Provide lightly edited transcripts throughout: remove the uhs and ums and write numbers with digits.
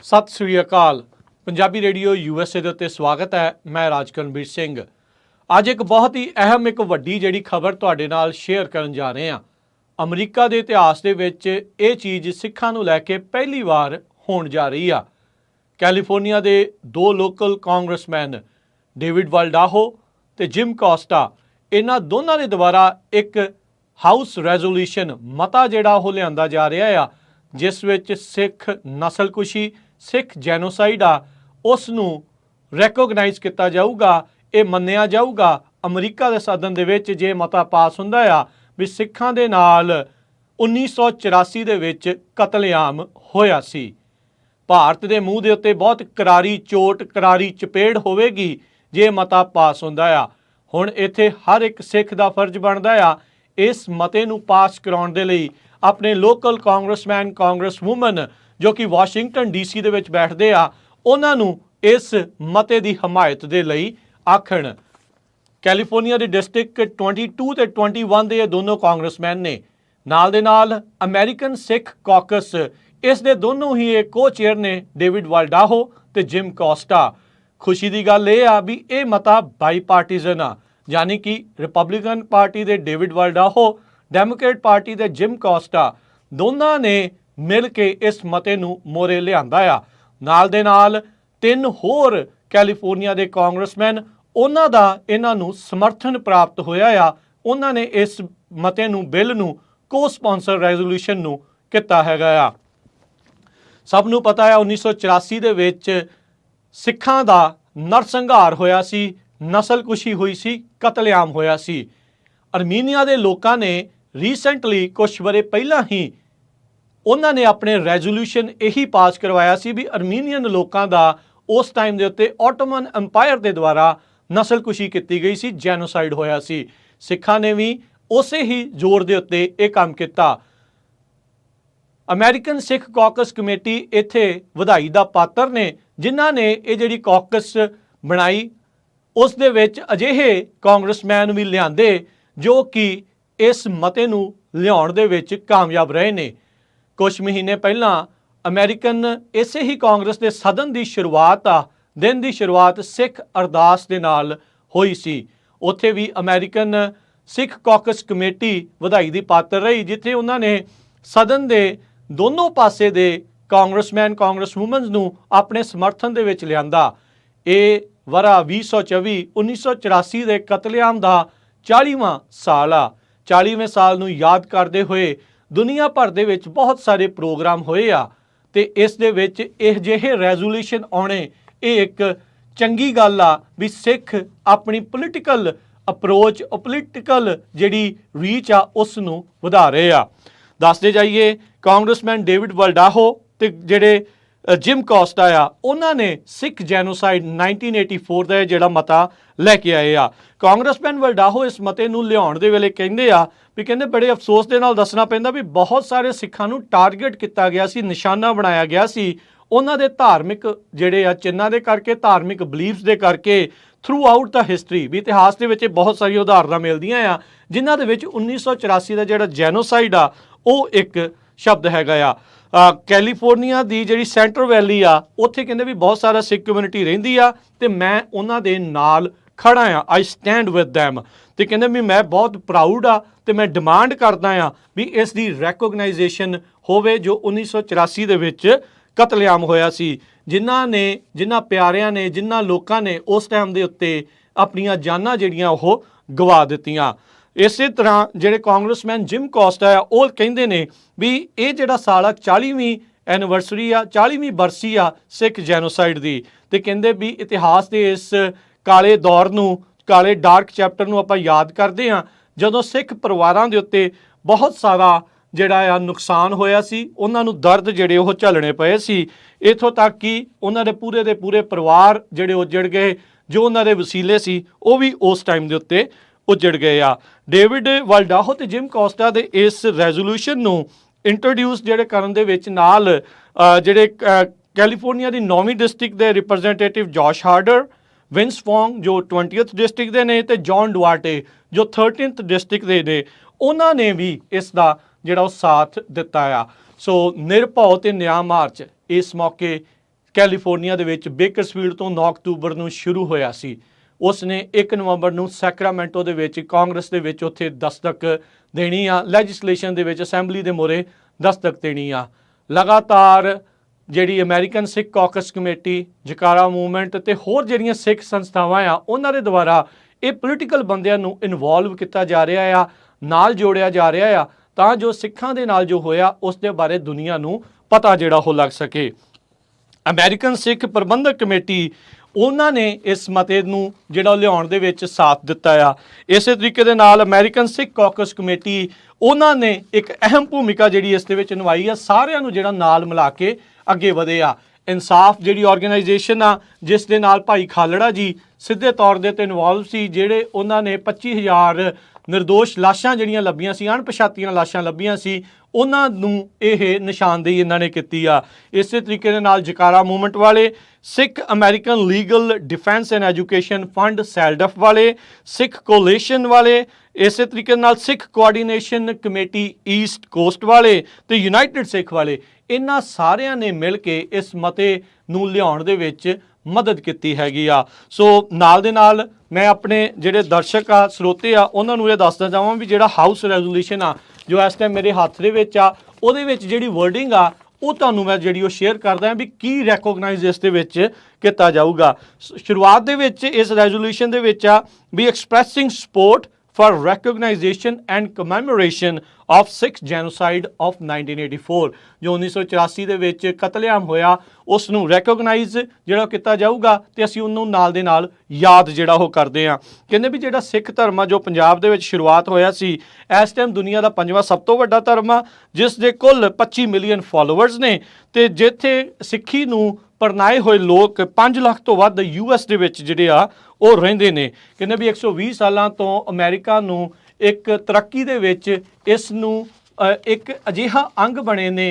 ਸਤਿ ਸ੍ਰੀ ਅਕਾਲ। Punjabi radio USA ਦੇ ਉੱਤੇ ਸਵਾਗਤ ਹੈ। ਮੈਂ ਰਾਜਕਰਨਵੀਰ ਸਿੰਘ। ਅੱਜ ਇੱਕ ਬਹੁਤ ਹੀ ਅਹਿਮ ਵੱਡੀ ਜਿਹੜੀ ਖਬਰ ਤੁਹਾਡੇ ਨਾਲ ਸ਼ੇਅਰ ਕਰਨ ਜਾ ਰਹੇ ਹਾਂ। ਅਮਰੀਕਾ ਦੇ ਇਤਿਹਾਸ ਦੇ ਵਿੱਚ ਇਹ ਚੀਜ਼ ਸਿੱਖਾਂ ਨੂੰ ਲੈ ਕੇ ਪਹਿਲੀ ਵਾਰ ਹੋਣ ਜਾ ਰਹੀ ਆ। ਕੈਲੀਫੋਰਨੀਆ ਦੇ ਦੋ ਲੋਕਲ ਕਾਂਗਰਸਮੈਨ ਡੇਵਿਡ ਵਾਲਡਾਹੋ ਤੇ ਜਿਮ ਕੋਸਟਾ, ਇਹਨਾਂ ਦੋਨਾਂ ਦੇ ਦੁਆਰਾ ਇੱਕ ਹਾਊਸ ਰੈਜ਼ੋਲੂਸ਼ਨ ਮਤਾ ਜਿਹੜਾ ਉਹ ਲਿਆਂਦਾ ਜਾ ਰਿਹਾ ਆ, ਜਿਸ ਵਿੱਚ ਸਿੱਖ ਨਸਲਕੁਸ਼ੀ, ਸਿੱਖ ਜੈਨੋਸਾਈਡ ਆ, ਉਸ ਨੂੰ ਰੈਕੋਗਨਾਈਜ਼ ਕੀਤਾ ਜਾਊਗਾ। ਇਹ ਮੰਨਿਆ ਜਾਊਗਾ ਅਮਰੀਕਾ ਦੇ ਸਦਨ ਦੇ ਵਿੱਚ ਜੇ ਮਤਾ ਪਾਸ ਹੁੰਦਾ ਆ ਵੀ ਸਿੱਖਾਂ ਦੇ ਨਾਲ 1984 ਦੇ ਵਿੱਚ ਕਤਲੇਆਮ ਹੋਇਆ ਸੀ। ਭਾਰਤ ਦੇ ਮੂੰਹ ਦੇ ਉੱਤੇ ਬਹੁਤ ਕਰਾਰੀ ਚੋਟ, ਕਰਾਰੀ ਚਪੇੜ ਹੋਵੇਗੀ ਜੇ ਮਤਾ ਪਾਸ ਹੁੰਦਾ ਆ। ਹੁਣ ਇੱਥੇ ਹਰ ਇੱਕ ਸਿੱਖ ਦਾ ਫਰਜ਼ ਬਣਦਾ ਆ ਇਸ ਮਤੇ ਨੂੰ ਪਾਸ ਕਰਾਉਣ ਦੇ ਲਈ ਆਪਣੇ ਲੋਕਲ ਕਾਂਗਰਸਮੈਨ, ਕਾਂਗਰਸਵੂਮਨ ਜੋ ਕਿ ਵਾਸ਼ਿੰਗਟਨ DC ਦੇ ਵਿੱਚ ਬੈਠਦੇ ਆ, ਉਹਨਾਂ ਨੂੰ ਇਸ ਮਤੇ ਦੀ ਹਮਾਇਤ ਦੇ ਲਈ ਆਖਣ। ਕੈਲੀਫੋਰਨੀਆ ਦੇ ਡਿਸਟ੍ਰਿਕਟ 22 ਤੇ 21 ਦੇ ਇਹ ਦੋਨੋਂ ਕਾਂਗਰਸਮੈਨ ਨੇ। ਨਾਲ ਦੇ ਨਾਲ ਅਮਰੀਕਨ ਸਿੱਖ ਕਾਕਸ, ਇਸ ਦੇ ਦੋਨੋਂ ਹੀ ਇਹ ਕੋ-ਚੇਅਰ ਨੇ, ਡੇਵਿਡ ਵਾਲਡਾਹੋ ਤੇ ਜਿਮ ਕੋਸਟਾ। ਖੁਸ਼ੀ ਦੀ ਗੱਲ ਇਹ ਆ ਵੀ ਇਹ ਮਤਾ ਬਾਈਪਾਰਟੀਜ਼ਨ ਆ, ਯਾਨੀ ਕਿ ਰਿਪਬਲਿਕਨ ਪਾਰਟੀ ਦੇ ਡੇਵਿਡ ਵਾਲਡਾਹੋ, ਡੈਮੋਕ੍ਰੇਟ ਪਾਰਟੀ ਦੇ ਜਿਮ ਕੋਸਟਾ, ਦੋਨਾਂ ਨੇ ਮਿਲ ਕੇ ਇਸ ਮਤੇ ਨੂੰ ਮੋਰੇ ਲਿਆਂਦਾ ਆ। ਨਾਲ ਦੇ ਨਾਲ 3 ਹੋਰ ਕੈਲੀਫੋਰਨੀਆ ਦੇ ਕਾਂਗਰਸਮੈਨ, ਉਹਨਾਂ ਦਾ ਇਹਨਾਂ ਨੂੰ ਸਮਰਥਨ ਪ੍ਰਾਪਤ ਹੋਇਆ ਆ। ਉਹਨਾਂ ਨੇ ਇਸ ਮਤੇ ਨੂੰ, ਬਿੱਲ ਨੂੰ, ਕੋ-ਸਪਾਂਸਰ ਰੈਜ਼ੋਲੂਸ਼ਨ ਨੂੰ ਕੀਤਾ ਹੈਗਾ ਆ। ਸਭ ਨੂੰ ਪਤਾ ਹੈ 1984 ਦੇ ਵਿੱਚ ਸਿੱਖਾਂ ਦਾ ਨਰਸੰਹਾਰ ਹੋਇਆ ਸੀ, ਨਸਲਕੁਸ਼ੀ ਹੋਈ ਸੀ, ਕਤਲੇਆਮ ਹੋਇਆ ਸੀ। ਅਰਮੀਨੀਆ ਦੇ ਲੋਕਾਂ ਨੇ ਰੀਸੈਂਟਲੀ ਕੁਛ ਵਰੇ ਪਹਿਲਾਂ ਹੀ ਉਹਨਾਂ ਨੇ ਆਪਣੇ ਰੈਜ਼ੋਲੂਸ਼ਨ ਇਹੀ ਪਾਸ ਕਰਵਾਇਆ ਸੀ ਵੀ ਅਰਮੀਨੀਅਨ ਲੋਕਾਂ ਦਾ ਉਸ ਟਾਈਮ ਦੇ ਉੱਤੇ ਆਟੋਮਨ ਅੰਪਾਇਰ ਦੇ ਦੁਆਰਾ ਨਸਲਕੁਸ਼ੀ ਕੀਤੀ ਗਈ ਸੀ, ਜੈਨੋਸਾਈਡ ਹੋਇਆ ਸੀ। ਸਿੱਖਾਂ ਨੇ ਵੀ ਉਸੇ ਹੀ ਜ਼ੋਰ ਦੇ ਉੱਤੇ ਇਹ ਕੰਮ ਕੀਤਾ। ਅਮਰੀਕਨ ਸਿੱਖ ਕਾਕਸ ਕਮੇਟੀ ਇੱਥੇ ਵਧਾਈ ਦਾ ਪਾਤਰ ਨੇ, ਜਿਨ੍ਹਾਂ ਨੇ ਇਹ ਜਿਹੜੀ ਕਾਕਸ ਬਣਾਈ। ਉਸ ਦੇ ਵਿੱਚ ਅਜਿਹੇ ਕਾਂਗਰਸਮੈਨ ਵੀ ਲਿਆਂਦੇ ਜੋ ਕਿ ਇਸ ਮਤੇ ਨੂੰ ਲਿਆਉਣ ਦੇ ਵਿੱਚ ਕਾਮਯਾਬ ਰਹੇ ਨੇ। ਕੁਝ ਮਹੀਨੇ ਪਹਿਲਾਂ ਅਮਰੀਕਨ ਇਸੇ ਹੀ ਕਾਂਗਰਸ ਦੇ ਸਦਨ ਦੀ ਸ਼ੁਰੂਆਤ ਦਿਨ ਦੀ ਸ਼ੁਰੂਆਤ ਸਿੱਖ ਅਰਦਾਸ ਦੇ ਨਾਲ ਹੋਈ ਸੀ। ਉੱਥੇ ਵੀ ਅਮਰੀਕਨ ਸਿੱਖ ਕਾਕਸ ਕਮੇਟੀ ਵਧਾਈ ਦੀ ਪਾਤਰ ਰਹੀ, ਜਿੱਥੇ ਉਹਨਾਂ ਨੇ ਸਦਨ ਦੇ ਦੋਨੋਂ ਪਾਸੇ ਦੇ ਕਾਂਗਰਸਮੈਨ, ਕਾਂਗਰਸਵੂਮਨਸ ਨੂੰ ਆਪਣੇ ਸਮਰਥਨ ਦੇ ਵਿੱਚ ਲਿਆਂਦਾ। ਇਹ ਵਰ੍ਹਾ 1984 ਦੇ ਕਤਲੇਆਮ ਦਾ 40ਵਾਂ ਸਾਲ ਆ। 40ਵੇਂ ਸਾਲ ਨੂੰ ਯਾਦ ਕਰਦੇ ਹੋਏ ਦੁਨੀਆ ਭਰ ਦੇ ਵਿੱਚ ਬਹੁਤ ਸਾਰੇ ਪ੍ਰੋਗਰਾਮ ਹੋਏ ਆ ਤੇ ਇਸ ਦੇ ਵਿੱਚ ਇਹ ਜਿਹੇ ਰੈਜ਼ੋਲੂਸ਼ਨ ਆਉਣੇ, ਇਹ ਇੱਕ ਚੰਗੀ ਗੱਲ ਆ ਵੀ ਸਿੱਖ ਆਪਣੀ ਪੋਲੀਟੀਕਲ ਅਪਰੋਚ, ਪੋਲੀਟੀਕਲ ਜਿਹੜੀ ਰੀਚ ਆ, ਉਸ ਨੂੰ ਵਧਾ ਰਹੇ ਆ। ਦੱਸਦੇ ਜਾਈਏ, ਕਾਂਗਰਸਮੈਨ ਡੇਵਿਡ ਵਾਲਡਾਹੋ ਤੇ ਜਿਹੜੇ ਜਿਮ ਕੋਸਟਾ ਆ, ਉਹਨਾਂ ਨੇ ਸਿੱਖ ਜੈਨੋਸਾਈਡ 1984 ਦਾ ਜਿਹੜਾ ਮਤਾ ਲੈ ਕੇ ਆਏ ਆ। ਕਾਂਗਰਸਮੈਨ ਵਾਲਡਾਹੋ ਇਸ ਮਤੇ ਨੂੰ ਲਿਆਉਣ ਦੇ ਵੇਲੇ ਕਹਿੰਦੇ ਆ ਵੀ ਬੜੇ ਅਫਸੋਸ ਦੇ ਨਾਲ ਦੱਸਣਾ ਪੈਂਦਾ ਵੀ ਬਹੁਤ ਸਾਰੇ ਸਿੱਖਾਂ ਨੂੰ ਟਾਰਗੇਟ ਕੀਤਾ ਗਿਆ ਸੀ, ਨਿਸ਼ਾਨਾ ਬਣਾਇਆ ਗਿਆ ਸੀ, ਉਹਨਾਂ ਦੇ ਧਾਰਮਿਕ ਜਿਹੜੇ ਆ ਚਿੰਨ੍ਹਾਂ ਦੇ ਕਰਕੇ, ਧਾਰਮਿਕ ਬਲੀਫਸ ਦੇ ਕਰਕੇ। ਥਰੂ ਆਊਟ ਦਾ ਹਿਸਟਰੀ ਵੀ ਇਤਿਹਾਸ ਦੇ ਵਿੱਚ ਬਹੁਤ ਸਾਰੀਆਂ ਉਦਾਹਰਨਾਂ ਮਿਲਦੀਆਂ ਆ ਜਿਨ੍ਹਾਂ ਦੇ ਵਿੱਚ 1984 ਦਾ ਜਿਹੜਾ ਜੈਨੋਸਾਈਡ ਆ ਉਹ ਇੱਕ ਸ਼ਬਦ ਹੈਗਾ ਆ। ਕੈਲੀਫੋਰਨੀਆ ਦੀ ਜਿਹੜੀ ਸੈਂਟਰ ਵੈਲੀ ਆ, ਉੱਥੇ ਕਹਿੰਦੇ ਵੀ ਬਹੁਤ ਸਾਰਾ ਸਿੱਖ ਕਮਿਊਨਿਟੀ ਰਹਿੰਦੀ ਆ ਤੇ ਮੈਂ ਉਹਨਾਂ ਦੇ ਨਾਲ ਖੜਾ ਆ, ਆਈ ਸਟੈਂਡ ਵਿਦ ਦੈਮ। ਤੇ ਕਹਿੰਦੇ ਵੀ ਮੈਂ ਬਹੁਤ ਪ੍ਰਾਊਡ ਆ ਤੇ ਮੈਂ ਡਿਮਾਂਡ ਕਰਦਾ ਆ ਵੀ ਇਸ ਦੀ ਰੈਕੋਗਨਾਈਜੇਸ਼ਨ ਹੋਵੇ ਜੋ 1984 ਦੇ ਵਿੱਚ ਕਤਲੇਆਮ ਹੋਇਆ ਸੀ। ਜਿਨ੍ਹਾਂ ਪਿਆਰਿਆਂ ਨੇ, ਜਿਨ੍ਹਾਂ ਲੋਕਾਂ ਨੇ ਉਸ ਟਾਈਮ ਦੇ ਉੱਤੇ ਆਪਣੀਆਂ ਜਾਨਾਂ ਜਿਹੜੀਆਂ ਉਹ ਗਵਾ ਦਿੱਤੀਆਂ। ਇਸੇ ਤਰ੍ਹਾਂ ਜਿਹੜੇ ਕਾਂਗਰਸਮੈਨ ਜਿਮ ਕੋਸਟਾ ਆ, ਉਹ ਕਹਿੰਦੇ ਨੇ ਵੀ ਇਹ ਜਿਹੜਾ ਸਾਲ ਆ 40ਵੀਂ ਐਨੀਵਰਸਰੀ ਆ, 40ਵੀਂ ਬਰਸੀ ਆ ਸਿੱਖ ਜੈਨੋਸਾਈਡ ਦੀ। ਤੇ ਕਹਿੰਦੇ ਵੀ ਇਤਿਹਾਸ ਦੇ ਇਸ ਕਾਲੇ ਦੌਰ ਨੂੰ, ਕਾਲੇ ਡਾਰਕ ਚੈਪਟਰ ਨੂੰ ਆਪਾਂ ਯਾਦ ਕਰਦੇ ਹਾਂ ਜਦੋਂ ਸਿੱਖ ਪਰਿਵਾਰਾਂ ਦੇ ਉੱਤੇ ਬਹੁਤ ਸਾਰਾ ਜਿਹੜਾ ਆ ਨੁਕਸਾਨ ਹੋਇਆ ਸੀ, ਉਹਨਾਂ ਨੂੰ ਦਰਦ ਜਿਹੜੇ ਉਹ ਝੱਲਣੇ ਪਏ ਸੀ। ਇੱਥੋਂ ਤੱਕ ਕਿ ਉਹਨਾਂ ਦੇ ਪੂਰੇ ਪਰਿਵਾਰ ਜਿਹੜੇ ਉੱਜੜ ਗਏ, ਜੋ ਉਹਨਾਂ ਦੇ ਵਸੀਲੇ ਸੀ ਉਹ ਵੀ ਉਸ ਟਾਈਮ ਦੇ ਉੱਤੇ ਉੱਜੜ ਗਏ ਆ। ਡੇਵਿਡ ਵਾਲਡਾਹੋ ਤੇ ਜਿਮ ਕੋਸਟਾ ਦੇ ਇਸ ਰੈਜ਼ੋਲੂਸ਼ਨ ਨੂੰ ਇੰਟਰੋਡਿਊਸ ਜਿਹੜੇ ਕਰਨ ਦੇ ਵਿੱਚ ਨਾਲ ਜਿਹੜੇ ਕੈਲੀਫੋਰਨੀਆ ਦੀ 9ਵੀਂ ਡਿਸਟ੍ਰਿਕਟ ਦੇ ਰਿਪਰੈਜ਼ੈਂਟੇਟਿਵ ਜੋਸ਼ ਹਾਰਡਰ, ਵਿੰਸ ਫੋਂਗ ਜੋ 20th ਡਿਸਟ੍ਰਿਕਟ ਦੇ ਨੇ ਤੇ ਜੌਨ ਡੁਆਰਟੇ ਜੋ 13th ਡਿਸਟ੍ਰਿਕਟ ਦੇ ਨੇ, ਉਹਨਾਂ ਨੇ ਵੀ ਇਸ ਦਾ ਜਿਹੜਾ ਉਹ ਸਾਥ ਦਿੱਤਾ ਆ। ਸੋ ਨਿਰਭਉ ਤੇ ਨਿਆਂ ਮਾਰਚ ਇਸ ਮੌਕੇ ਕੈਲੀਫੋਰਨੀਆ ਦੇ ਵਿੱਚ ਬੇਕਰਸਫੀਲਡ ਤੋਂ 9 ਅਕਤੂਬਰ ਨੂੰ ਸ਼ੁਰੂ ਹੋਇਆ ਸੀ। ਉਸ ਨੇ 1 ਨਵੰਬਰ ਨੂੰ ਸੈਕਰਾਮੈਂਟੋ ਦੇ ਵਿੱਚ ਕਾਂਗਰਸ ਦੇ ਵਿੱਚ ਉੱਥੇ ਦਸਤਕ ਦੇਣੀ ਆ, ਲੈਜਿਸਲੇਸ਼ਨ ਦੇ ਵਿੱਚ ਅਸੈਂਬਲੀ ਦੇ ਮੂਹਰੇ ਦਸਤਕ ਦੇਣੀ ਆ। ਲਗਾਤਾਰ ਜਿਹੜੀ American Sikh caucus committee, ਜਕਾਰਾ movement ਤੇ ਹੋਰ ਜਿਹੜੀਆਂ ਸਿੱਖ ਸੰਸਥਾਵਾਂ ਆ ਉਹਨਾਂ ਦੇ ਦੁਆਰਾ ਇਹ ਪੋਲੀਟੀਕਲ ਬੰਦਿਆਂ ਨੂੰ ਇਨਵੋਲਵ ਕੀਤਾ ਜਾ ਰਿਹਾ ਆ, ਨਾਲ ਜੋੜਿਆ ਜਾ ਰਿਹਾ ਆ, ਤਾਂ ਜੋ ਸਿੱਖਾਂ ਦੇ ਨਾਲ ਜੋ ਹੋਇਆ ਉਸ ਦੇ ਬਾਰੇ ਦੁਨੀਆ ਨੂੰ ਪਤਾ ਜਿਹੜਾ ਉਹ ਲੱਗ ਸਕੇ। ਅਮਰੀਕਨ ਸਿੱਖ ਪ੍ਰਬੰਧਕ ਕਮੇਟੀ ਉਹਨਾਂ ਨੇ ਇਸ ਮਤੇ ਨੂੰ ਜਿਹੜਾ ਲਿਆਉਣ ਦੇ ਵਿੱਚ ਸਾਥ ਦਿੱਤਾ ਆ। ਇਸੇ ਤਰੀਕੇ ਦੇ ਨਾਲ ਅਮਰੀਕਨ ਸਿੱਖ ਕਾਕਸ ਕਮੇਟੀ ਉਹਨਾਂ ਨੇ ਇੱਕ ਅਹਿਮ ਭੂਮਿਕਾ ਜਿਹੜੀ ਇਸ ਦੇ ਵਿੱਚ ਨਿਭਾਈ ਆ, ਸਾਰਿਆਂ ਨੂੰ ਜਿਹੜਾ ਨਾਲ ਮਿਲਾ ਕੇ ਅੱਗੇ ਵਧੇ ਆ। ਇਨਸਾਫ ਜਿਹੜੀ ਆਰਗੇਨਾਈਜੇਸ਼ਨ ਆ ਜਿਸ ਦੇ ਨਾਲ ਭਾਈ ਖਾਲੜਾ ਜੀ ਸਿੱਧੇ ਤੌਰ ਦੇ ਤੇ ਇਨਵੋਲਵ ਸੀ, ਜਿਹੜੇ ਉਹਨਾਂ ਨੇ 25,000 ਨਿਰਦੋਸ਼ ਲਾਸ਼ਾਂ ਜਿਹੜੀਆਂ ਲੱਭੀਆਂ ਸੀ, ਅਣਪਛਾਤੀਆਂ ਲਾਸ਼ਾਂ ਲੱਭੀਆਂ ਸੀ, ਉਹਨਾਂ ਨੂੰ ਇਹ ਨਿਸ਼ਾਨਦੇਹੀ ਇਹਨਾਂ ਨੇ ਕੀਤੀ ਆ। ਇਸੇ ਤਰੀਕੇ ਦੇ ਨਾਲ ਜਕਾਰਾ ਮੂਵਮੈਂਟ ਵਾਲੇ, Sikh American legal defence and education fund SALDEF ਵਾਲੇ, ਸਿੱਖ ਕੋਲੇਸ਼ਨ ਵਾਲੇ, ਇਸੇ ਤਰੀਕੇ ਨਾਲ Sikh coordination committee east coast ਵਾਲੇ ਤੇ ਯੂਨਾਈਟਿਡ ਸਿੱਖ ਵਾਲੇ, ਇਹਨਾਂ ਸਾਰਿਆਂ ਨੇ ਮਿਲ ਕੇ ਇਸ ਮਤੇ ਨੂੰ ਲਿਆਉਣ ਦੇ ਵਿੱਚ ਮਦਦ ਕੀਤੀ ਹੈਗੀ ਆ। ਸੋ ਨਾਲ ਦੇ ਨਾਲ ਮੈਂ ਆਪਣੇ ਜਿਹੜੇ ਦਰਸ਼ਕ ਆ, ਸਰੋਤੇ ਆ, ਉਹਨਾਂ ਨੂੰ ਇਹ ਦੱਸਣਾ ਚਾਹਾਂ ਵੀ ਜਿਹੜਾ ਹਾਊਸ ਰੈਜ਼ੋਲੂਸ਼ਨ ਆ ਜੋ ਇਸ ਟਾਈਮ ਮੇਰੇ ਹੱਥ ਦੇ ਵਿੱਚ ਆ, ਉਹਦੇ ਵਿੱਚ ਜਿਹੜੀ ਵਰਡਿੰਗ ਆ ਉਹ ਤੁਹਾਨੂੰ ਮੈਂ ਜਿਹੜੀ ਉਹ ਸ਼ੇਅਰ ਕਰਦਾ ਹਾਂ ਵੀ ਕੀ ਰੈਕੋਗਨਾਈਜ਼ ਇਸ ਦੇ ਵਿੱਚ ਕੀਤਾ ਜਾਊਗਾ। ਸ਼ੁਰੂਆਤ ਦੇ ਵਿੱਚ ਇਸ ਰੈਜ਼ੋਲੂਸ਼ਨ ਦੇ ਵਿੱਚ ਆ ਵੀ expressing support for recognition and commemoration of Sikh genocide of 1984 ਜੋ 1984 ਦੇ ਵਿੱਚ ਕਤਲੇਆਮ ਹੋਇਆ ਉਸ ਨੂੰ ਰੈਕੋਗਨਾਈਜ਼ ਜਿਹੜਾ ਕੀਤਾ ਜਾਊਗਾ ਤੇ ਅਸੀਂ ਉਹਨੂੰ ਨਾਲ ਦੇ ਨਾਲ ਯਾਦ ਜਿਹੜਾ ਉਹ ਕਰਦੇ ਹਾਂ। ਕਹਿੰਦੇ ਵੀ ਜਿਹੜਾ ਸਿੱਖ ਧਰਮ ਆ ਜੋ ਪੰਜਾਬ ਦੇ ਵਿੱਚ ਸ਼ੁਰੂਆਤ ਹੋਇਆ ਸੀ, ਇਸ ਟਾਈਮ ਦੁਨੀਆ ਦਾ 5ਵਾਂ ਸਭ ਤੋਂ ਵੱਡਾ ਧਰਮ ਆ ਜਿਸ ਦੇ ਕੁੱਲ 25 ਮਿਲੀਅਨ ਫਾਲੋਅਰਸ ਨੇ ਤੇ ਜਿੱਥੇ ਸਿੱਖੀ ਨੂੰ ਪਰਨਾਏ ਹੋਏ ਲੋਕ 5 ਲੱਖ ਤੋਂ ਵੱਧ US ਦੇ ਵਿੱਚ ਜਿਹੜੇ ਆ ਉਹ ਰਹਿੰਦੇ ਨੇ। ਕਹਿੰਦੇ ਵੀ 120 ਸਾਲਾਂ ਤੋਂ ਅਮਰੀਕਾ ਨੂੰ ਇੱਕ ਤਰੱਕੀ ਦੇ ਵਿੱਚ ਇਸ ਨੂੰ ਇੱਕ ਅਜਿਹਾ ਅੰਗ ਬਣੇ ਨੇ।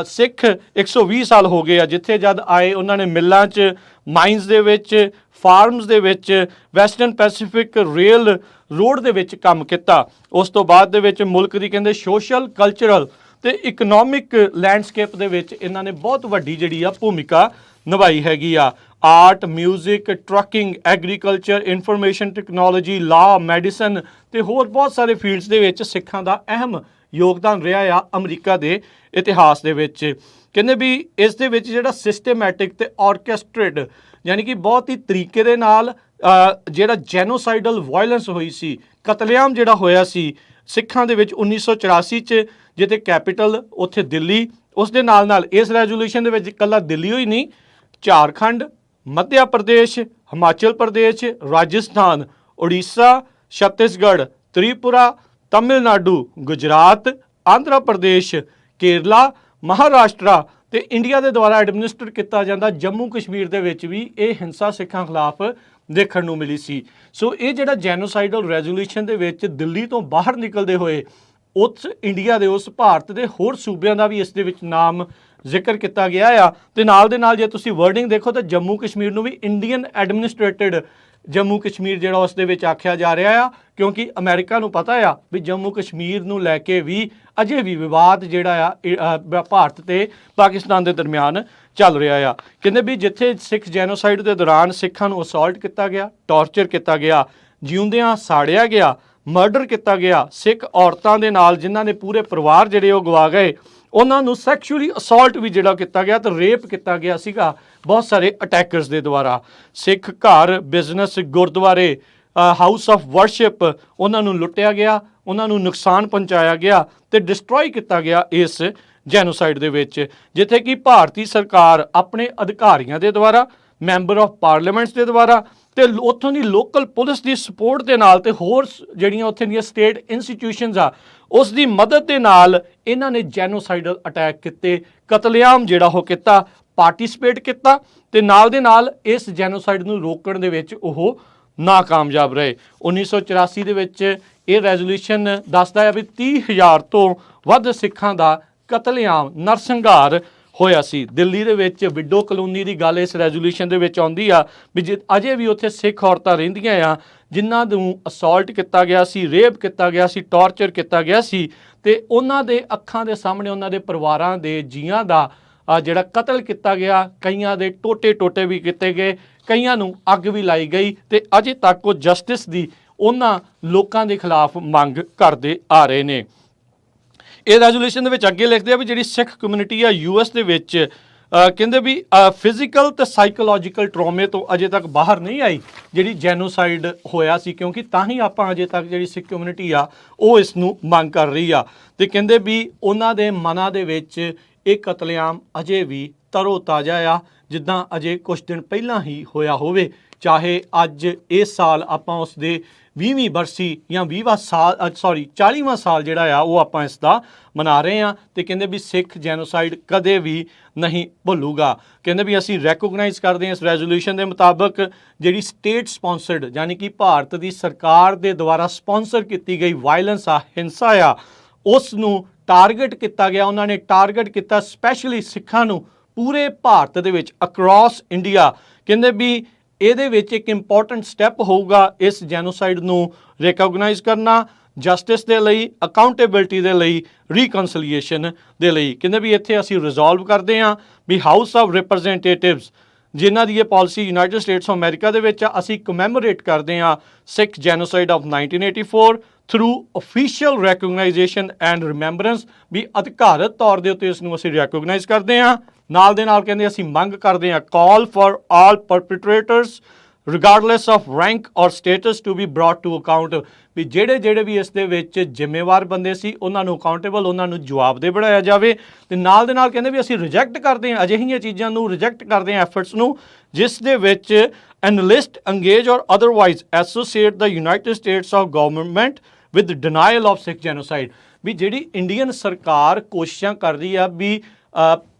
ਸਿੱਖ 120 ਸਾਲ ਹੋ ਗਏ ਆ ਜਿੱਥੇ ਜਦ ਆਏ ਉਹਨਾਂ ਨੇ ਮਿੱਲਾਂ 'ਚ, ਮਾਈਨਸ ਦੇ ਵਿੱਚ, ਫਾਰਮਸ ਦੇ ਵਿੱਚ, ਵੈਸਟਰਨ ਪੈਸੀਫਿਕ ਰੇਲ ਰੋਡ ਦੇ ਵਿੱਚ ਕੰਮ ਕੀਤਾ। ਉਸ ਤੋਂ ਬਾਅਦ ਦੇ ਵਿੱਚ ਮੁਲਕ ਦੀ ਕਹਿੰਦੇ ਸੋਸ਼ਲ, ਕਲਚਰਲ ਤੇ ਇਕਨੋਮਿਕ ਲੈਂਡਸਕੇਪ ਦੇ ਵਿੱਚ ਇਹਨਾਂ ਨੇ ਬਹੁਤ ਵੱਡੀ ਜਿਹੜੀ ਆ ਭੂਮਿਕਾ ਨਿਭਾਈ ਹੈਗੀ ਆ। Art, music, trucking, agriculture, information technology, ਲਾ, ਮੈਡੀਸਨ ਤੇ ਹੋਰ ਬਹੁਤ ਸਾਰੇ ਫੀਲਡਸ ਦੇ ਵਿੱਚ ਸਿੱਖਾਂ ਦਾ ਅਹਿਮ ਯੋਗਦਾਨ ਰਿਹਾ ਆ ਅਮਰੀਕਾ ਦੇ ਇਤਿਹਾਸ ਦੇ ਵਿੱਚ। ਕਹਿੰਦੇ ਵੀ ਇਸ ਦੇ ਵਿੱਚ ਜਿਹੜਾ ਸਿਸਟੇਮੈਟਿਕ ਤੇ ਆਰਕੈਸਟ੍ਰੇਟ ਯਾਨੀ ਕਿ ਬਹੁਤ ਹੀ ਤਰੀਕੇ ਦੇ ਨਾਲ ਜਿਹੜਾ ਜੈਨੋਸਾਈਡਲ ਵਾਇਲੈਂਸ ਹੋਈ ਸੀ, ਕਤਲੇਆਮ ਜਿਹੜਾ ਹੋਇਆ ਸੀ ਸਿੱਖਾਂ ਦੇ ਵਿੱਚ 1984 'ਚ, ਜਿੱਥੇ ਕੈਪੀਟਲ ਉੱਥੇ ਦਿੱਲੀ, ਉਸ ਦੇ ਨਾਲ ਨਾਲ ਇਸ ਰੈਜ਼ੋਲੂਸ਼ਨ ਦੇ ਵਿੱਚ ਇਕੱਲਾ ਦਿੱਲੀ ਹੋਈ ਨਹੀਂ, ਝਾਰਖੰਡ, ਮੱਧ ਪ੍ਰਦੇਸ਼, ਹਿਮਾਚਲ ਪ੍ਰਦੇਸ਼, ਰਾਜਸਥਾਨ, ਉੜੀਸਾ, ਛੱਤੀਸਗੜ੍ਹ, ਤ੍ਰਿਪੁਰਾ, ਤਮਿਲਨਾਡੂ, ਗੁਜਰਾਤ, ਆਂਧਰਾ ਪ੍ਰਦੇਸ਼, ਕੇਰਲਾ, ਮਹਾਰਾਸ਼ਟਰਾ ਤੇ ਇੰਡੀਆ ਦੇ ਦੁਆਰਾ ਐਡਮਿਨਿਸਟਰ ਕੀਤਾ ਜਾਂਦਾ ਜੰਮੂ ਕਸ਼ਮੀਰ ਦੇ ਵਿੱਚ ਵੀ ਇਹ ਹਿੰਸਾ ਸਿੱਖਾਂ ਖਿਲਾਫ ਦੇਖਣ ਨੂੰ ਮਿਲੀ ਸੀ। ਸੋ ਇਹ ਜਿਹੜਾ ਜੈਨੋਸਾਈਡਲ ਰੈਜ਼ੋਲੂਸ਼ਨ ਦੇ ਵਿੱਚ ਦਿੱਲੀ ਤੋਂ ਬਾਹਰ ਨਿਕਲਦੇ ਹੋਏ ਉਸ ਇੰਡੀਆ ਦੇ, ਉਸ ਭਾਰਤ ਦੇ ਹੋਰ ਸੂਬਿਆਂ ਦਾ ਵੀ ਇਸ ਦੇ ਵਿੱਚ ਨਾਮ ਜ਼ਿਕਰ ਕੀਤਾ ਗਿਆ ਆ। ਤੇ ਨਾਲ ਦੇ ਨਾਲ ਜੇ ਤੁਸੀਂ ਵਰਡਿੰਗ ਦੇਖੋ ਤਾਂ ਜੰਮੂ ਕਸ਼ਮੀਰ ਨੂੰ ਵੀ ਇੰਡੀਅਨ ਐਡਮਿਨਿਸਟ੍ਰੇਟਡ ਜੰਮੂ ਕਸ਼ਮੀਰ ਜਿਹੜਾ ਉਸ ਦੇ ਵਿੱਚ ਆਖਿਆ ਜਾ ਰਿਹਾ ਆ, ਕਿਉਂਕਿ ਅਮਰੀਕਾ ਨੂੰ ਪਤਾ ਆ ਵੀ ਜੰਮੂ ਕਸ਼ਮੀਰ ਨੂੰ ਲੈ ਕੇ ਵੀ ਅਜੇ ਵੀ ਵਿਵਾਦ ਜਿਹੜਾ ਆ ਭਾਰਤ ਤੇ ਪਾਕਿਸਤਾਨ ਦੇ ਦਰਮਿਆਨ ਚੱਲ ਰਿਹਾ ਆ। ਕਹਿੰਦੇ ਵੀ ਜਿੱਥੇ ਸਿੱਖ ਜੈਨੋਸਾਈਡ ਦੇ ਦੌਰਾਨ ਸਿੱਖਾਂ ਨੂੰ ਅਸੌਲਟ ਕੀਤਾ ਗਿਆ, ਟਾਰਚਰ ਕੀਤਾ ਗਿਆ, ਜਿਉਂਦਿਆਂ ਸਾੜਿਆ ਗਿਆ, ਮਰਡਰ ਕੀਤਾ ਗਿਆ, ਸਿੱਖ ਔਰਤਾਂ ਦੇ ਨਾਲ ਜਿਨ੍ਹਾਂ ਨੇ ਪੂਰੇ ਪਰਿਵਾਰ ਜਿਹੜੇ ਉਹ ਗਵਾ ਗਏ, ਉਹਨਾਂ ਨੂੰ ਸੈਕਸ਼ੂਅਲੀ ਅਸੌਲਟ ਵੀ ਜਿਹੜਾ ਕੀਤਾ ਗਿਆ ਤੇ ਰੇਪ ਕੀਤਾ ਗਿਆ ਸੀਗਾ ਬਹੁਤ ਸਾਰੇ ਅਟੈਕਰਸ ਦੇ ਦੁਆਰਾ। ਸਿੱਖ ਘਰ, ਬਿਜ਼ਨਸ, ਗੁਰਦੁਆਰੇ, ਹਾਊਸ ਆਫ ਵਰਸ਼ਿਪ ਉਹਨਾਂ ਨੂੰ ਲੁੱਟਿਆ ਗਿਆ, ਉਹਨਾਂ ਨੂੰ ਨੁਕਸਾਨ ਪਹੁੰਚਾਇਆ ਗਿਆ ਤੇ ਡਿਸਟਰੋਏ ਕੀਤਾ ਗਿਆ ਇਸ ਜੈਨੋਸਾਈਡ ਦੇ ਵਿੱਚ, ਜਿੱਥੇ ਕਿ ਭਾਰਤੀ ਸਰਕਾਰ ਆਪਣੇ ਅਧਿਕਾਰੀਆਂ ਦੇ ਦੁਆਰਾ, ਮੈਂਬਰ ਆਫ ਪਾਰਲੀਮੈਂਟਸ ਦੇ ਦੁਆਰਾ ਤੇ ਉੱਥੋਂ ਦੀ ਲੋਕਲ ਪੁਲਿਸ ਦੀ ਸਪੋਰਟ ਦੇ ਨਾਲ ਤੇ ਹੋਰ ਜਿਹੜੀਆਂ ਉੱਥੇ ਦੀਆਂ ਸਟੇਟ ਇੰਸਟੀਟਿਊਸ਼ਨਸ ਆ ਉਸ ਦੀ ਮਦਦ ਦੇ ਨਾਲ ਇਹਨਾਂ ਨੇ ਜੈਨੋਸਾਈਡਲ ਅਟੈਕ ਕੀਤੇ, ਕਤਲੇਆਮ ਜਿਹੜਾ ਉਹ ਕੀਤਾ, ਪਾਰਟਿਸਿਪੇਟ ਕੀਤਾ ਤੇ ਨਾਲ ਦੇ ਨਾਲ ਇਸ ਜੈਨੋਸਾਈਡ ਨੂੰ ਰੋਕਣ ਦੇ ਵਿੱਚ ਉਹ ਨਾਕਾਮਯਾਬ ਰਹੇ। 1984 ਦੇ ਵਿੱਚ ਇਹ ਰੈਜ਼ੋਲੂਸ਼ਨ ਦੱਸਦਾ ਹੈ ਵੀ 30,000 ਤੋਂ ਵੱਧ ਸਿੱਖਾਂ ਦਾ ਕਤਲੇਆਮ, ਨਰਸੰਹਾਰ ਹੋਇਆ ਸੀ। ਦਿੱਲੀ ਦੇ ਵਿੱਚ ਵਿਡੋ ਕਲੋਨੀ ਦੀ ਗੱਲ ਇਸ ਰੈਜ਼ੋਲੂਸ਼ਨ ਦੇ ਵਿੱਚ ਆਉਂਦੀ ਆ ਵੀ ਅਜੇ ਵੀ ਉੱਥੇ ਸਿੱਖ ਔਰਤਾਂ ਰਹਿੰਦੀਆਂ ਆ ਜਿਨ੍ਹਾਂ ਨੂੰ ਅਸੌਲਟ ਕੀਤਾ ਗਿਆ ਸੀ, ਰੇਪ ਕੀਤਾ ਗਿਆ ਸੀ, ਟਾਰਚਰ ਕੀਤਾ ਗਿਆ ਸੀ ਤੇ ਉਹਨਾਂ ਦੇ ਅੱਖਾਂ ਦੇ ਸਾਹਮਣੇ ਉਹਨਾਂ ਦੇ ਪਰਿਵਾਰਾਂ ਦੇ ਜੀਆਂ ਦਾ ਜਿਹੜਾ ਕਤਲ ਕੀਤਾ ਗਿਆ, ਕਈਆਂ ਦੇ ਟੋਟੇ ਵੀ ਕੀਤੇ ਗਏ, ਕਈਆਂ ਨੂੰ ਅੱਗ ਵੀ ਲਾਈ ਗਈ ਤੇ ਅਜੇ ਤੱਕ ਉਹ ਜਸਟਿਸ ਦੀ ਉਹਨਾਂ ਲੋਕਾਂ ਦੇ ਖਿਲਾਫ ਮੰਗ ਕਰਦੇ ਆ ਰਹੇ ਨੇ। ਇਹ ਰੈਜ਼ੋਲੂਸ਼ਨ ਦੇ ਵਿੱਚ ਅੱਗੇ ਲਿਖਦੇ ਆ ਵੀ ਜਿਹੜੀ ਸਿੱਖ ਕਮਿਊਨਿਟੀ ਆ US ਦੇ ਵਿੱਚ ਕਹਿੰਦੇ ਵੀ ਫਿਜ਼ੀਕਲ ਤੇ ਸਾਈਕੋਲੋਜੀਕਲ ਟਰੋਮੇ ਤੋਂ ਅਜੇ ਤੱਕ ਬਾਹਰ ਨਹੀਂ ਆਈ ਜਿਹੜੀ ਜੈਨੋਸਾਈਡ ਹੋਇਆ ਸੀ, ਕਿਉਂਕਿ ਤਾਂ ਹੀ ਆਪਾਂ ਅਜੇ ਤੱਕ ਜਿਹੜੀ ਸਿੱਖ ਕਮਿਊਨਿਟੀ ਆ ਉਹ ਇਸ ਨੂੰ ਮੰਗ ਕਰ ਰਹੀ ਆ। ਤੇ ਕਹਿੰਦੇ ਵੀ ਉਹਨਾਂ ਦੇ ਮਨਾਂ ਦੇ ਵਿੱਚ ਇਹ ਕਤਲੇਆਮ ਅਜੇ ਵੀ ਤਰੋ ਤਾਜ਼ਾ ਆ, ਜਿੱਦਾਂ ਅਜੇ ਕੁਝ ਦਿਨ ਪਹਿਲਾਂ ਹੀ ਹੋਇਆ ਹੋਵੇ। ਚਾਹੇ ਅੱਜ ਇਸ ਸਾਲ ਆਪਾਂ ਉਸ ਦੇ 20ਵੀਂ ਬਰਸੀ ਜਾਂ 40ਵਾਂ ਸਾਲ ਜਿਹੜਾ ਆ ਉਹ ਆਪਾਂ ਇਸ ਦਾ ਮਨਾ ਰਹੇ ਹਾਂ। ਤੇ ਕਹਿੰਦੇ ਵੀ ਸਿੱਖ ਜੈਨੋਸਾਈਡ ਕਦੇ ਵੀ ਨਹੀਂ ਭੁੱਲੂਗਾ। ਕਹਿੰਦੇ ਵੀ ਅਸੀਂ ਰੈਕੋਗਨਾਈਜ਼ ਕਰਦੇ ਹਾਂ ਇਸ ਰੈਜ਼ੋਲੂਸ਼ਨ ਦੇ ਮੁਤਾਬਕ ਜਿਹੜੀ ਸਟੇਟ ਸਪੌਂਸਰਡ ਯਾਨੀ ਕਿ ਭਾਰਤ ਦੀ ਸਰਕਾਰ ਦੇ ਦੁਆਰਾ ਸਪੌਂਸਰ ਕੀਤੀ ਗਈ ਵਾਇਲੈਂਸ ਆ, ਹਿੰਸਾ ਆ, ਉਸ ਨੂੰ ਟਾਰਗੇਟ ਕੀਤਾ ਗਿਆ। ਉਹਨਾਂ ਨੇ ਟਾਰਗੇਟ ਕੀਤਾ ਸਪੈਸ਼ਲੀ ਸਿੱਖਾਂ ਨੂੰ ਪੂਰੇ ਭਾਰਤ ਦੇ ਵਿੱਚ ਅਕ੍ਰੋਸ ਇੰਡੀਆ। ਕਹਿੰਦੇ ਵੀ ਇਹਦੇ ਵਿੱਚ ਇੱਕ ਇੰਪੋਰਟੈਂਟ ਸਟੈਪ ਹੋਊਗਾ ਇਸ ਜੈਨੋਸਾਈਡ ਨੂੰ ਰਿਕੋਗਨਾਈਜ਼ ਕਰਨਾ, ਜਸਟਿਸ ਦੇ ਲਈ, ਅਕਾਊਂਟੇਬਿਲਟੀ ਦੇ ਲਈ, ਰੀਕਨਸੀਲੀਏਸ਼ਨ ਦੇ ਲਈ। ਕਹਿੰਦੇ ਵੀ ਇੱਥੇ ਅਸੀਂ ਰਿਜ਼ੋਲਵ ਕਰਦੇ ਹਾਂ ਵੀ ਹਾਊਸ ਆਫ ਰਿਪਰੈਜ਼ੈਂਟੇਟਿਵਸ ਜਿਨ੍ਹਾਂ ਦੀ ਇਹ policy United States of America ਦੇ ਵਿੱਚ ਆ, ਅਸੀਂ ਕਮੈਮੋਰੇਟ ਕਰਦੇ ਹਾਂ Sikh genocide of 1984 through official recognition and remembrance, ਵੀ ਅਧਿਕਾਰਤ ਤੌਰ ਦੇ ਉੱਤੇ ਇਸ ਨੂੰ ਅਸੀਂ ਰੈਕੋਗਨਾਈਜ਼ ਕਰਦੇ ਹਾਂ। ਨਾਲ ਦੇ ਨਾਲ ਕਹਿੰਦੇ ਅਸੀਂ ਮੰਗ ਕਰਦੇ ਹਾਂ call for all perpetrators regardless of rank or status to be brought to account, ਵੀ ਜਿਹੜੇ ਵੀ ਇਸ ਦੇ ਵਿੱਚ ਜ਼ਿੰਮੇਵਾਰ ਬੰਦੇ ਸੀ ਉਹਨਾਂ ਨੂੰ ਅਕਾਊਂਟੇਬਲ, ਉਹਨਾਂ ਨੂੰ ਜਵਾਬਦੇਹ ਬਣਾਇਆ ਜਾਵੇ। ਤੇ ਨਾਲ ਦੇ ਨਾਲ ਕਹਿੰਦੇ ਵੀ ਅਸੀਂ ਰਿਜੈਕਟ ਕਰਦੇ ਹਾਂ ਅਜਿਹੀਆਂ ਚੀਜ਼ਾਂ ਨੂੰ, ਰਿਜੈਕਟ ਕਰਦੇ ਹਾਂ ਐਫਰਟਸ ਨੂੰ ਜਿਸ ਦੇ ਵਿੱਚ enlist, engage or otherwise associate ਦਾ United States of government with denial of Sikh genocide, ਵੀ ਜਿਹੜੀ ਇੰਡੀਅਨ ਸਰਕਾਰ ਕੋਸ਼ਿਸ਼ਾਂ ਕਰ ਰਹੀ ਆ ਵੀ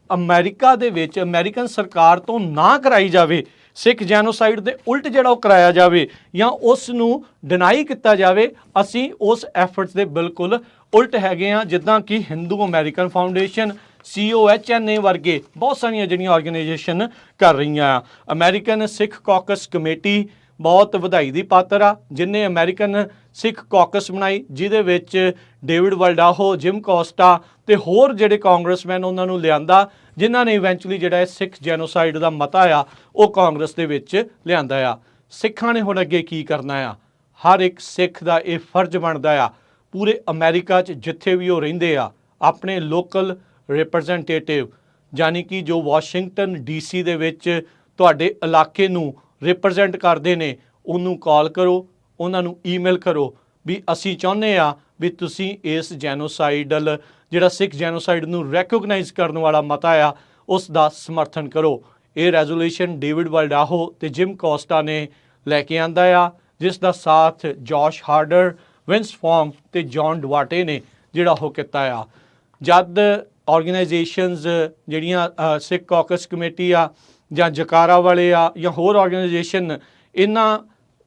ਅਮਰੀਕਾ ਦੇ ਵਿੱਚ ਅਮਰੀਕਨ ਸਰਕਾਰ ਤੋਂ ਨਾ ਕਰਾਈ ਜਾਵੇ ਸਿੱਖ ਜੈਨੋਸਾਈਡ ਦੇ ਉਲਟ ਜਿਹੜਾ ਉਹ ਕਰਾਇਆ ਜਾਵੇ ਜਾਂ ਉਸ ਨੂੰ ਡਿਨਾਈ ਕੀਤਾ ਜਾਵੇ, ਅਸੀਂ ਉਸ ਐਫਰਟਸ ਦੇ ਬਿਲਕੁਲ ਉਲਟ ਹੈਗੇ ਆ। ਜਿੱਦਾਂ ਕਿ ਹਿੰਦੂ ਅਮਰੀਕਨ ਫਾਊਂਡੇਸ਼ਨ, COHNA ਵਰਗੇ ਬਹੁਤ ਸਾਰੀਆਂ ਜਿਹੜੀਆਂ ਆਰਗੇਨਾਈਜੇਸ਼ਨ ਕਰ ਰਹੀਆਂ ਆ। ਅਮਰੀਕਨ ਸਿੱਖ ਕਾਕਸ ਕਮੇਟੀ ਬਹੁਤ ਵਧਾਈ ਦੀ ਪਾਤਰ ਆ, ਜਿਹਨੇ ਅਮਰੀਕਨ ਸਿੱਖ ਕਾਕਸ ਬਣਾਈ, ਜਿਹਦੇ ਵਿੱਚ ਡੇਵਿਡ ਵਲਡਾਹੋ, ਜਿਮ ਕੋਸਟਾ ਤੇ ਹੋਰ ਜਿਹੜੇ ਕਾਂਗਰਸਮੈਨ ਉਹਨਾਂ ਨੂੰ ਲਿਆਂਦਾ, ਜਿਨ੍ਹਾਂ ਨੇ ਇਵੈਂਚੁਅਲੀ ਜਿਹੜਾ ਸਿੱਖ ਜੈਨੋਸਾਈਡ ਦਾ ਮਤਾ ਆ ਉਹ ਕਾਂਗਰਸ ਦੇ ਵਿੱਚ ਲਿਆਂਦਾ ਆ। ਸਿੱਖਾਂ ਨੇ ਹੁਣ ਅੱਗੇ ਕੀ ਕਰਨਾ ਆ? ਹਰ ਇੱਕ ਸਿੱਖ ਦਾ ਇਹ ਫਰਜ਼ ਬਣਦਾ ਆ ਪੂਰੇ ਅਮਰੀਕਾ 'ਚ ਜਿੱਥੇ ਵੀ ਉਹ ਰਹਿੰਦੇ ਆ, ਆਪਣੇ ਲੋਕਲ ਰਿਪਰੈਜ਼ੈਂਟੇਟਿਵ ਯਾਨੀ ਕਿ ਜੋ ਵਾਸ਼ਿੰਗਟਨ DC ਦੇ ਵਿੱਚ ਤੁਹਾਡੇ ਇਲਾਕੇ ਨੂੰ ਰਿਪਰੈਜ਼ੈਂਟ ਕਰਦੇ ਨੇ, ਉਹਨੂੰ ਕਾਲ ਕਰੋ, ਉਹਨਾਂ ਨੂੰ ਈਮੇਲ ਕਰੋ ਵੀ ਅਸੀਂ ਚਾਹੁੰਦੇ ਆ ਵੀ ਤੁਸੀਂ ਇਸ ਜੈਨੋਸਾਈਡਲ ਜਿਹੜਾ ਸਿੱਖ ਜੈਨੋਸਾਈਡ ਨੂੰ ਰੈਕੋਗਨਾਈਜ਼ ਕਰਨ ਵਾਲਾ ਮਤਾ ਆ ਉਸ ਦਾ ਸਮਰਥਨ ਕਰੋ। ਇਹ ਰੈਜ਼ੋਲੂਸ਼ਨ ਡੇਵਿਡ ਵਲਡਾਹੋ ਤੇ ਜਿਮ ਕੋਸਟਾ ਨੇ ਲੈ ਕੇ ਆਂਦਾ ਆ, ਜਿਸ ਦਾ ਸਾਥ ਜੋਸ਼ ਹਾਰਡਰ, ਵਿੰਸ ਫੌਂਗ ਤੇ ਜੌਨ ਡਵਾਟੇ ਨੇ ਜਿਹੜਾ ਉਹ ਕੀਤਾ ਆ। ਜਦ ਆਰਗੇਨਾਈਜੇਸ਼ਨਸ ਜਿਹੜੀਆਂ ਸਿੱਖ ਕਾਕਸ ਕਮੇਟੀ ਆ ਜਾਂ ਜਕਾਰਾ ਵਾਲੇ ਆ ਜਾਂ ਹੋਰ ਆਰਗੇਨਾਈਜੇਸ਼ਨ ਇਹਨਾਂ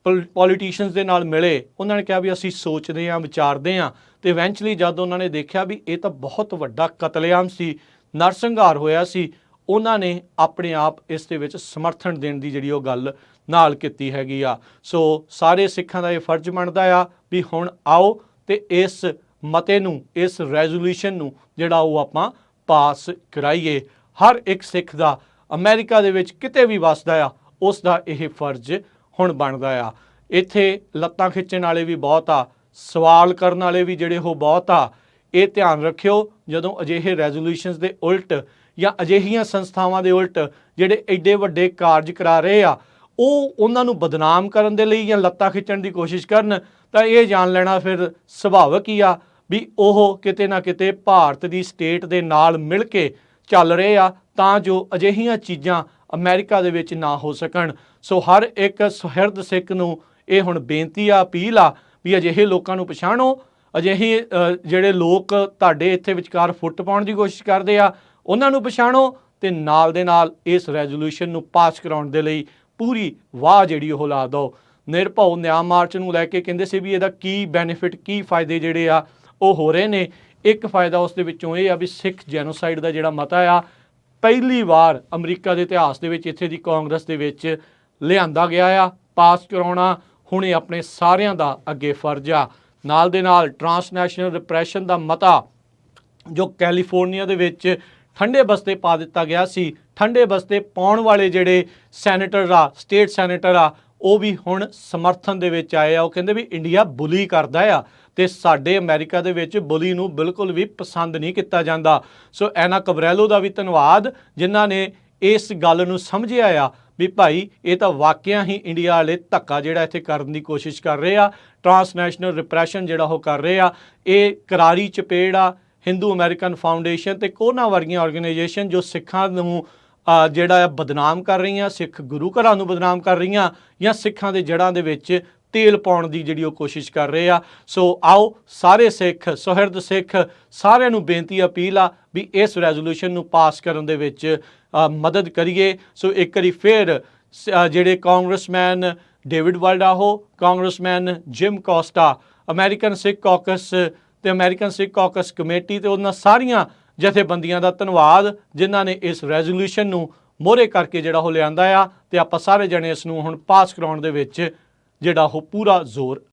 ਪੋਲੀਟੀਸ਼ੀਅਨਸ ਦੇ ਨਾਲ ਮਿਲੇ, ਉਹਨਾਂ ਨੇ ਕਿਹਾ ਵੀ ਅਸੀਂ ਸੋਚਦੇ ਹਾਂ, ਵਿਚਾਰਦੇ ਹਾਂ। ਤੇ ਇਵੈਂਚੁਅਲੀ ਜਦ ਉਹਨਾਂ ਨੇ ਦੇਖਿਆ ਵੀ ਇਹ ਤਾਂ ਬਹੁਤ ਵੱਡਾ ਕਤਲੇਆਮ ਸੀ, ਨਰਸੰਹਾਰ ਹੋਇਆ ਸੀ, ਉਹਨਾਂ ਨੇ ਆਪਣੇ ਆਪ ਇਸ ਦੇ ਵਿੱਚ ਸਮਰਥਨ ਦੇਣ ਦੀ ਜਿਹੜੀ ਉਹ ਗੱਲ ਨਾਲ ਕੀਤੀ ਹੈਗੀ ਆ। ਸੋ ਸਾਰੇ ਸਿੱਖਾਂ ਦਾ ਇਹ ਫਰਜ਼ ਬਣਦਾ ਆ ਵੀ ਹੁਣ ਆਓ ਤੇ ਇਸ ਮਤੇ ਨੂੰ, ਇਸ ਰੈਜ਼ੋਲੂਸ਼ਨ ਨੂੰ ਜਿਹੜਾ ਉਹ ਆਪਾਂ ਪਾਸ ਕਰਾਈਏ। ਹਰ ਇੱਕ ਸਿੱਖ ਦਾ ਅਮਰੀਕਾ ਦੇ ਵਿੱਚ ਕਿਤੇ ਵੀ ਵੱਸਦਾ ਆ, ਉਸ ਦਾ ਇਹ ਫਰਜ਼ ਹੁਣ ਬਣਦਾ ਆ। ਇੱਥੇ ਲੱਤਾਂ ਖਿੱਚਣ ਵਾਲੇ ਵੀ ਬਹੁਤ ਆ, ਸਵਾਲ ਕਰਨ ਵਾਲੇ ਵੀ ਜਿਹੜੇ ਉਹ ਬਹੁਤ ਆ। ਇਹ ਧਿਆਨ ਰੱਖਿਓ ਜਦੋਂ ਅਜਿਹੇ ਰੈਜ਼ੋਲੂਸ਼ਨਸ ਦੇ ਉਲਟ ਜਾਂ ਅਜਿਹੀਆਂ ਸੰਸਥਾਵਾਂ ਦੇ ਉਲਟ ਜਿਹੜੇ ਐਡੇ ਵੱਡੇ ਕਾਰਜ ਕਰਾ ਰਹੇ ਆ, ਉਹ ਉਹਨਾਂ ਨੂੰ ਬਦਨਾਮ ਕਰਨ ਦੇ ਲਈ ਜਾਂ ਲੱਤਾਂ ਖਿੱਚਣ ਦੀ ਕੋਸ਼ਿਸ਼ ਕਰਨ, ਤਾਂ ਇਹ ਜਾਣ ਲੈਣਾ ਫਿਰ ਸੁਭਾਵਿਕ ਹੀ ਆ ਵੀ ਉਹ ਕਿਤੇ ਨਾ ਕਿਤੇ ਭਾਰਤ ਦੀ ਸਟੇਟ ਦੇ ਨਾਲ ਮਿਲ ਕੇ ਚੱਲ ਰਹੇ ਆ ਤਾਂ ਜੋ ਅਜਿਹੀਆਂ ਚੀਜ਼ਾਂ ਅਮਰੀਕਾ ਦੇ ਵਿੱਚ ਨਾ ਹੋ ਸਕਣ। ਸੋ ਹਰ ਇੱਕ ਸੁਹਿਰਦ ਸਿੱਖ ਨੂੰ ਇਹ ਹੁਣ ਬੇਨਤੀ ਆ, ਅਪੀਲ ਆ ਵੀ ਅਜਿਹੇ ਲੋਕਾਂ ਨੂੰ ਪਛਾਣੋ, ਅਜਿਹੇ ਜਿਹੜੇ ਲੋਕ ਤੁਹਾਡੇ ਇੱਥੇ ਵਿਚਕਾਰ ਫੁੱਟ ਪਾਉਣ ਦੀ ਕੋਸ਼ਿਸ਼ ਕਰਦੇ ਆ ਉਹਨਾਂ ਨੂੰ ਪਛਾਣੋ ਤੇ ਨਾਲ ਦੇ ਨਾਲ ਇਸ ਰੈਜ਼ੋਲੂਸ਼ਨ ਨੂੰ ਪਾਸ ਕਰਾਉਣ ਦੇ ਲਈ ਪੂਰੀ ਵਾਹ ਜਿਹੜੀ ਉਹ ਲਾ ਦਿਓ। ਨਿਰਭਉ ਨਿਆਂ ਮਾਰਚ ਨੂੰ ਲੈ ਕੇ ਕਹਿੰਦੇ ਸੀ ਵੀ ਇਹਦਾ ਕੀ ਬੈਨੀਫਿਟ, ਕੀ ਫਾਇਦੇ ਜਿਹੜੇ ਆ ਉਹ ਹੋ ਰਹੇ ਨੇ। ਇੱਕ ਫਾਇਦਾ ਉਸ ਦੇ ਵਿੱਚੋਂ ਇਹ ਆ ਵੀ ਸਿੱਖ ਜੈਨੋਸਾਈਡ ਦਾ ਜਿਹੜਾ ਮਤਾ ਆ ਪਹਿਲੀ ਵਾਰ ਅਮਰੀਕਾ ਦੇ ਇਤਿਹਾਸ ਦੇ ਵਿੱਚ ਇੱਥੇ ਦੀ ਕਾਂਗਰਸ ਦੇ ਵਿੱਚ ਲਿਆਂਦਾ ਗਿਆ ਆ। ਪਾਸ ਕਰਾਉਣਾ ਹੁਣ ਇਹ ਆਪਣੇ ਸਾਰਿਆਂ ਦਾ ਅੱਗੇ ਫਰਜ਼ ਆ। ਨਾਲ ਦੇ ਨਾਲ ਟਰਾਂਸਨੈਸ਼ਨਲ ਰਿਪਰੈਸ਼ਨ ਦਾ ਮਤਾ ਜੋ ਕੈਲੀਫੋਰਨੀਆ ਦੇ ਵਿੱਚ ਠੰਡੇ ਬਸਤੇ ਪਾ ਦਿੱਤਾ ਗਿਆ ਸੀ। ਠੰਡੇ ਬਸਤੇ ਪਾਉਣ ਵਾਲੇ ਜਿਹੜੇ ਸੈਨੇਟਰ ਆ, ਸਟੇਟ ਸੈਨੇਟਰ ਆ, ਉਹ ਵੀ ਹੁਣ ਸਮਰਥਨ ਦੇ ਵਿੱਚ ਆਏ ਆ। ਉਹ ਕਹਿੰਦੇ ਵੀ ਇੰਡੀਆ ਬੁਲੀ ਕਰਦਾ ਆ ਤੇ ਸਾਡੇ ਅਮਰੀਕਾ ਦੇ ਵਿੱਚ ਬੁਲੀ ਨੂੰ ਬਿਲਕੁਲ ਵੀ ਪਸੰਦ ਨਹੀਂ ਕੀਤਾ ਜਾਂਦਾ। ਸੋ ਐਨਾ ਕਬਰੈਲੋ ਦਾ ਵੀ ਧੰਨਵਾਦ ਜਿਨ੍ਹਾਂ ਨੇ ਇਸ ਗੱਲ ਨੂੰ ਸਮਝਿਆ ਆ ਵੀ ਭਾਈ ਇਹ ਤਾਂ ਵਾਕਿਆ ਹੀ ਇੰਡੀਆ ਵਾਲੇ ਧੱਕਾ ਜਿਹੜਾ ਇੱਥੇ ਕਰਨ ਦੀ ਕੋਸ਼ਿਸ਼ ਕਰ ਰਹੇ ਆ, ਟਰਾਂਸਨੈਸ਼ਨਲ ਰਿਪਰੈਸ਼ਨ ਜਿਹੜਾ ਉਹ ਕਰ ਰਹੇ ਆ। ਇਹ ਕਰਾਰੀ ਚਪੇੜ ਆ ਹਿੰਦੂ ਅਮਰੀਕਨ ਫਾਊਂਡੇਸ਼ਨ ਤੇ ਕੋਨਾ ਵਰਗੀਆਂ ਆਰਗੇਨਾਈਜੇਸ਼ਨ ਜੋ ਸਿੱਖਾਂ ਨੂੰ ਜਿਹੜਾ ਆ ਬਦਨਾਮ ਕਰ ਰਹੀਆਂ, ਸਿੱਖ ਗੁਰੂ ਘਰਾਂ ਨੂੰ ਬਦਨਾਮ ਕਰ ਰਹੀਆਂ ਜਾਂ ਸਿੱਖਾਂ ਦੇ ਜੜ੍ਹਾਂ ਦੇ ਵਿੱਚ ਤੇਲ ਪਾਉਣ ਦੀ ਜਿਹੜੀ ਉਹ ਕੋਸ਼ਿਸ਼ ਕਰ ਰਹੇ ਆ। ਸੋ ਆਓ ਸਾਰੇ ਸਿੱਖ, ਸੁਹਿਰਦ ਸਿੱਖ ਸਾਰਿਆਂ ਨੂੰ ਬੇਨਤੀ ਅਪੀਲ ਆ ਵੀ ਇਸ ਰੈਜ਼ੋਲੂਸ਼ਨ ਨੂੰ ਪਾਸ ਕਰਨ ਦੇ ਵਿੱਚ ਮਦਦ ਕਰੀਏ। ਸੋ ਇੱਕ ਵਾਰੀ ਫਿਰ ਜਿਹੜੇ congressman David Valadao, congressman Jim Costa, American Sikh caucus ਤੇ ਅਮਰੀਕਨ ਸਿੱਖ ਕਾਕਸ ਕਮੇਟੀ ਤੇ ਉਹਨਾਂ ਸਾਰੀਆਂ ਜਥੇਬੰਦੀਆਂ ਦਾ ਧੰਨਵਾਦ ਜਿਨ੍ਹਾਂ ਨੇ ਇਸ ਰੈਜ਼ੋਲੂਸ਼ਨ ਨੂੰ ਮੋਹਰੇ ਕਰਕੇ ਜਿਹੜਾ ਉਹ ਲਿਆਂਦਾ ਆ ਤੇ ਆਪਾਂ ਸਾਰੇ ਜਣੇ ਇਸ ਨੂੰ ਹੁਣ ਪਾਸ ਕਰਾਉਣ ਦੇ ਵਿੱਚ ਜਿਹੜਾ ਉਹ ਪੂਰਾ ਜ਼ੋਰ